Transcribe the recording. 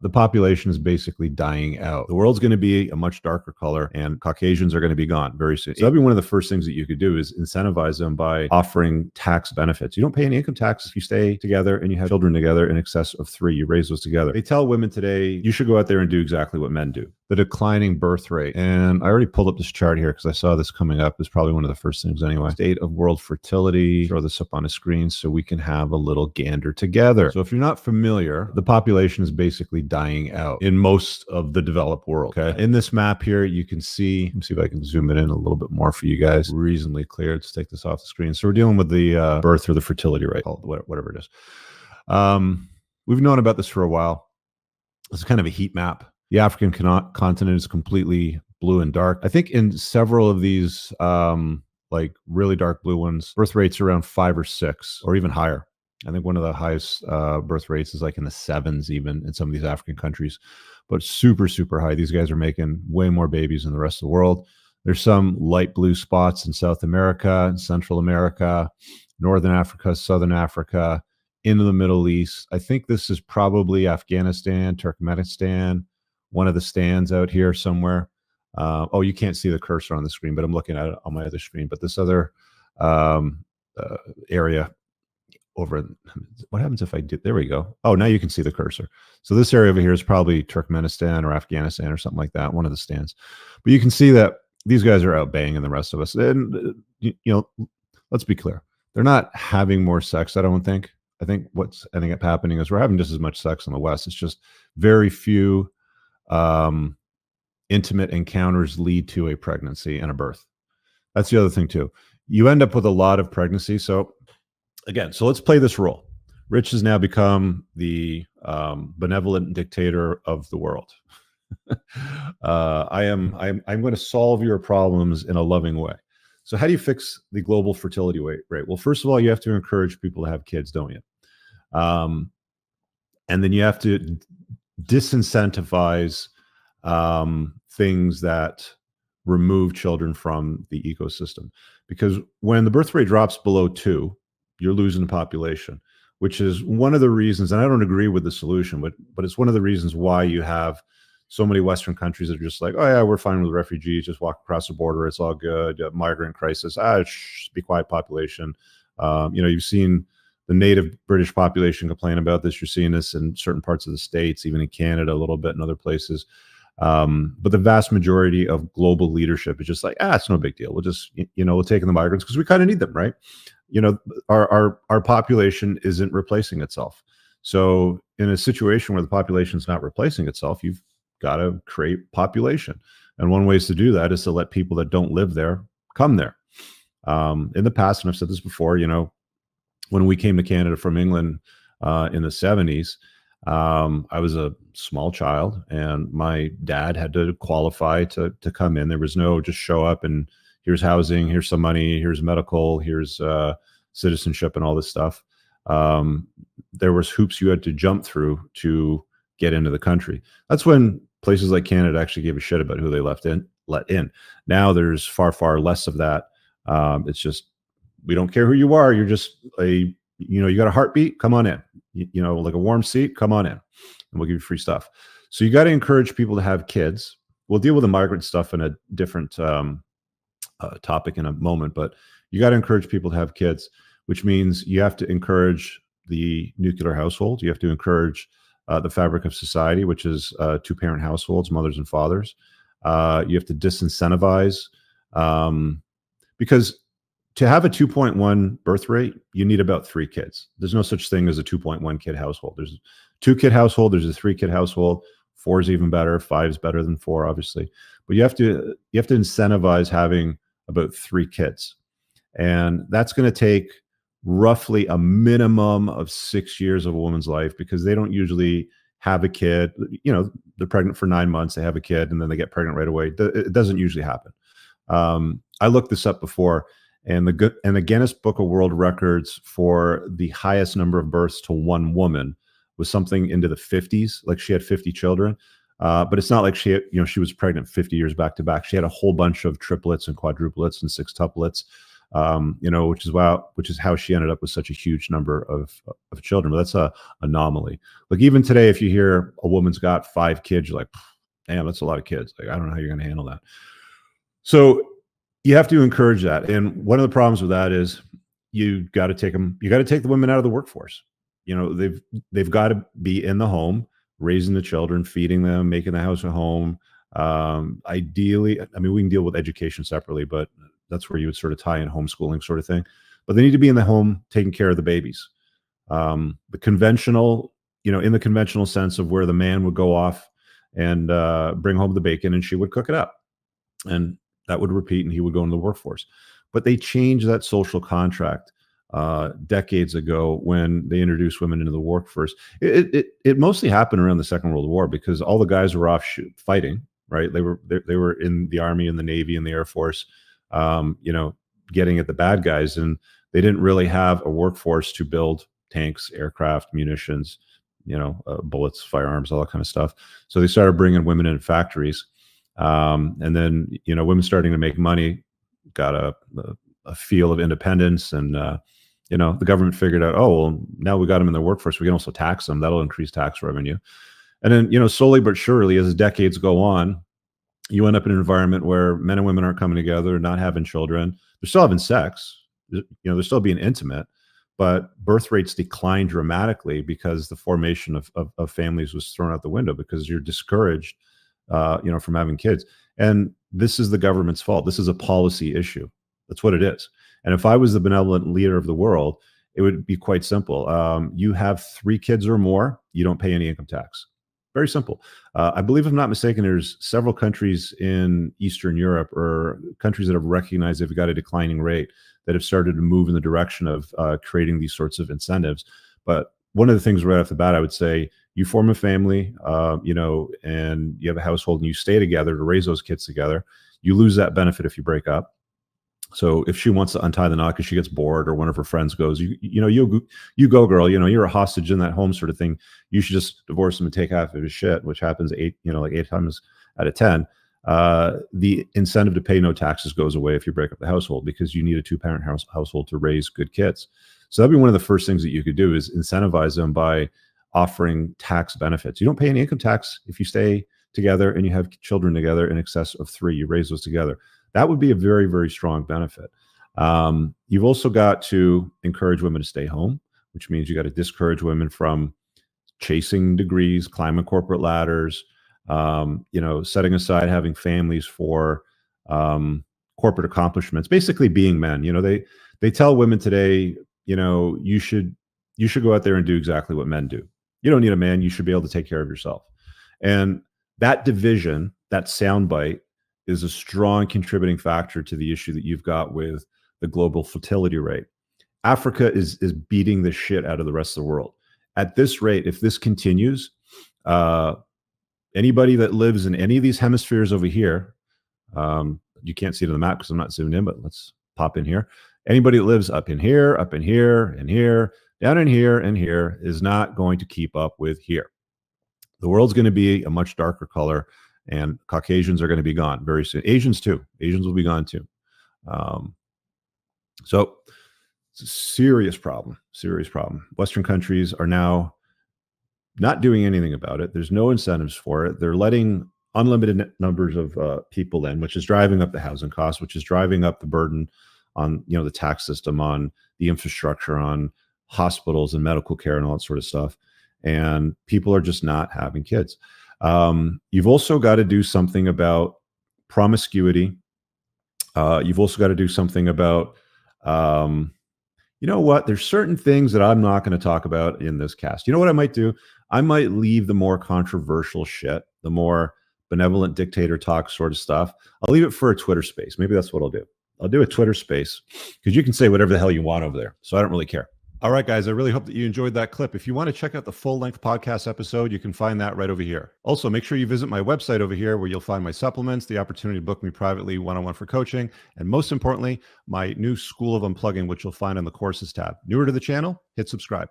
the population is basically dying out. The world's going to be a much darker color, and Caucasians are going to be gone very soon. So that'd be one of the first things that you could do is incentivize them by offering tax benefits. You don't pay any income tax if you stay together and you have children together in excess of 3. You raise those together. They tell women today, you should go out there and do exactly what men do. The declining birth rate. And I already pulled up this chart here because I saw this coming up. It's probably one of the first things anyway. State of world fertility. Throw this up on a screen so we can have a little gander together. So if you're not familiar, the population is basically dying out in most of the developed world. Okay. In this map here, you can see, let me see if I can zoom it in a little bit more for you guys. Reasonably clear. Let's take this off the screen. So we're dealing with the birth or the fertility rate, whatever it is. We've known about this for a while. It's kind of a heat map. The African continent is completely blue and dark. I think in several of these, like really dark blue ones, birth rates around 5 or 6 or even higher. I think one of the highest birth rates is like in the 7s even in some of these African countries, but super, super high. These guys are making way more babies than the rest of the world. There's some light blue spots in South America, Central America, Northern Africa, Southern Africa, into the Middle East. I think this is probably Afghanistan, Turkmenistan, one of the stands out here somewhere. Oh, you can't see the cursor on the screen, but I'm looking at it on my other screen. But this other area over, what happens if I do, there we go. Oh, now you can see the cursor. So this area over here is probably Turkmenistan or Afghanistan or something like that, one of the stands. But you can see that these guys are out banging the rest of us. And, you know, let's be clear. They're not having more sex, I don't think. I think what's ending up happening is we're having just as much sex in the West. It's just very few intimate encounters lead to a pregnancy and a birth. That's the other thing too. You end up with a lot of pregnancy. So again, so let's play this role. Rich has now become the benevolent dictator of the world. I'm going to solve your problems in a loving way. So how do you fix the global fertility rate? Well, first of all, you have to encourage people to have kids, don't you? And then you have to disincentivize things that remove children from the ecosystem. Because when the birth rate drops below 2, you're losing the population, which is one of the reasons, and I don't agree with the solution, but it's one of the reasons why you have so many Western countries that are just like, oh yeah, we're fine with refugees, just walk across the border, it's all good. Migrant crisis, be quiet population. You know, you've seen the native British population complain about this. You're seeing this in certain parts of the States, even in Canada, a little bit in other places. But the vast majority of global leadership is just like, it's no big deal. We'll just, you know, we'll take in the migrants because we kind of need them, right? You know, our population isn't replacing itself. So in a situation where the population is not replacing itself, you've got to create population. And one way to do that is to let people that don't live there come there. In the past, and I've said this before, you know, when we came to Canada from England in the 70s, I was a small child and my dad had to qualify to come in. There was no just show up and here's housing, here's some money, here's medical, here's citizenship and all this stuff. There was hoops you had to jump through to get into the country. That's when places like Canada actually gave a shit about who they let in. Now there's far, far less of that. It's just, we don't care who you are. You're just you know, you got a heartbeat, come on in. You know, like a warm seat, come on in, and we'll give you free stuff. So you got to encourage people to have kids. We'll deal with the migrant stuff in a different topic in a moment, but you got to encourage people to have kids, which means you have to encourage the nuclear household. You have to encourage the fabric of society, which is 2-parent households, mothers and fathers. You have to disincentivize because to have a 2.1 birth rate, you need about 3 kids. There's no such thing as a 2.1 kid household. There's a 2-kid household. There's a 3-kid household. 4 is even better. 5 is better than 4, obviously. But you have to incentivize having about 3 kids, and that's going to take roughly a minimum of 6 years of a woman's life because they don't usually have a kid. You know, they're pregnant for 9 months, they have a kid, and then they get pregnant right away. It doesn't usually happen. I looked this up before. And the Guinness Book of World Records for the highest number of births to one woman was something into the 50s. Like she had 50 children, but it's not like she was pregnant 50 years back to back. She had a whole bunch of triplets and quadruplets and sextuplets. which is how she ended up with such a huge number of children. But that's a anomaly. Like even today, if you hear a woman's got 5 kids, you're like, damn, that's a lot of kids. Like, I don't know how you're going to handle that. So you have to encourage that. And one of the problems with that is you got to take the women out of the workforce. They've got to be in the home, raising the children, feeding them, making the house a home. Ideally, I mean, we can deal with education separately, but that's where you would sort of tie in homeschooling sort of thing. But they need to be in the home taking care of the babies. The conventional, in the conventional sense of where the man would go off and bring home the bacon and she would cook it up. And that would repeat and he would go into the workforce. But they changed that social contract decades ago when they introduced women into the workforce. It mostly happened around the Second World War because all the guys were off fighting, right? They were in the Army and the Navy and the Air Force, getting at the bad guys, and they didn't really have a workforce to build tanks, aircraft, munitions, bullets, firearms, all that kind of stuff. So they started bringing women in factories, and then women starting to make money, got a feel of independence, and the government figured out, oh, well, now we got them in the workforce, we can also tax them. That'll increase tax revenue. And then, slowly but surely, as decades go on, you end up in an environment where men and women aren't coming together, not having children. They're still having sex, they're still being intimate, but birth rates decline dramatically because the formation of families was thrown out the window because you're discouraged, from having kids. And this is the government's fault. This is a policy issue. That's what it is. And if I was the benevolent leader of the world, it would be quite simple. You have 3 kids or more, you don't pay any income tax. Very simple. I believe, if I'm not mistaken, there's several countries in Eastern Europe or countries that have recognized they've got a declining rate that have started to move in the direction of creating these sorts of incentives. But one of the things right off the bat, I would say, you form a family, and you have a household and you stay together to raise those kids together. You lose that benefit if you break up. So if she wants to untie the knot because she gets bored or one of her friends goes, you go, girl, you're a hostage in that home sort of thing. You should just divorce him and take half of his shit, which happens 8 times out of 10. The incentive to pay no taxes goes away if you break up the household because you need a 2-parent household to raise good kids. So that'd be one of the first things that you could do is incentivize them by offering tax benefits. You don't pay any income tax if you stay together and you have children together in excess of 3. You raise those together. That would be a very, very strong benefit. You've also got to encourage women to stay home, which means you got to discourage women from chasing degrees, climbing corporate ladders, setting aside having families for corporate accomplishments, basically being men. They tell women today, you should go out there and do exactly what men do. You don't need a man. You should be able to take care of yourself. And that division, that soundbite, is a strong contributing factor to the issue that you've got with the global fertility rate. Africa is beating the shit out of the rest of the world. At this rate, if this continues, anybody that lives in any of these hemispheres over here, you can't see it on the map because I'm not zoomed in, but let's pop in here. Anybody that lives up in here, and here, down in here, and here is not going to keep up with here. The world's going to be a much darker color, and Caucasians are going to be gone very soon. Asians too. Asians will be gone too. So it's a serious problem. Western countries are now not doing anything about it. There's no incentives for it. They're letting unlimited numbers of people in, which is driving up the housing costs, which is driving up the burden on the tax system, on the infrastructure, on hospitals and medical care and all that sort of stuff. And people are just not having kids. You've also got to do something about promiscuity. You've also got to do something about, there's certain things that I'm not going to talk about in this cast. You know what I might do? I might leave the more controversial shit, the more benevolent dictator talk sort of stuff. I'll leave it for a Twitter space. Maybe that's what I'll do. I'll do a Twitter space because you can say whatever the hell you want over there. So I don't really care. All right, guys, I really hope that you enjoyed that clip. If you want to check out the full-length podcast episode, you can find that right over here. Also, make sure you visit my website over here where you'll find my supplements, the opportunity to book me privately one-on-one for coaching, and most importantly, my new School of Unplugging, which you'll find on the Courses tab. Newer to the channel? Hit subscribe.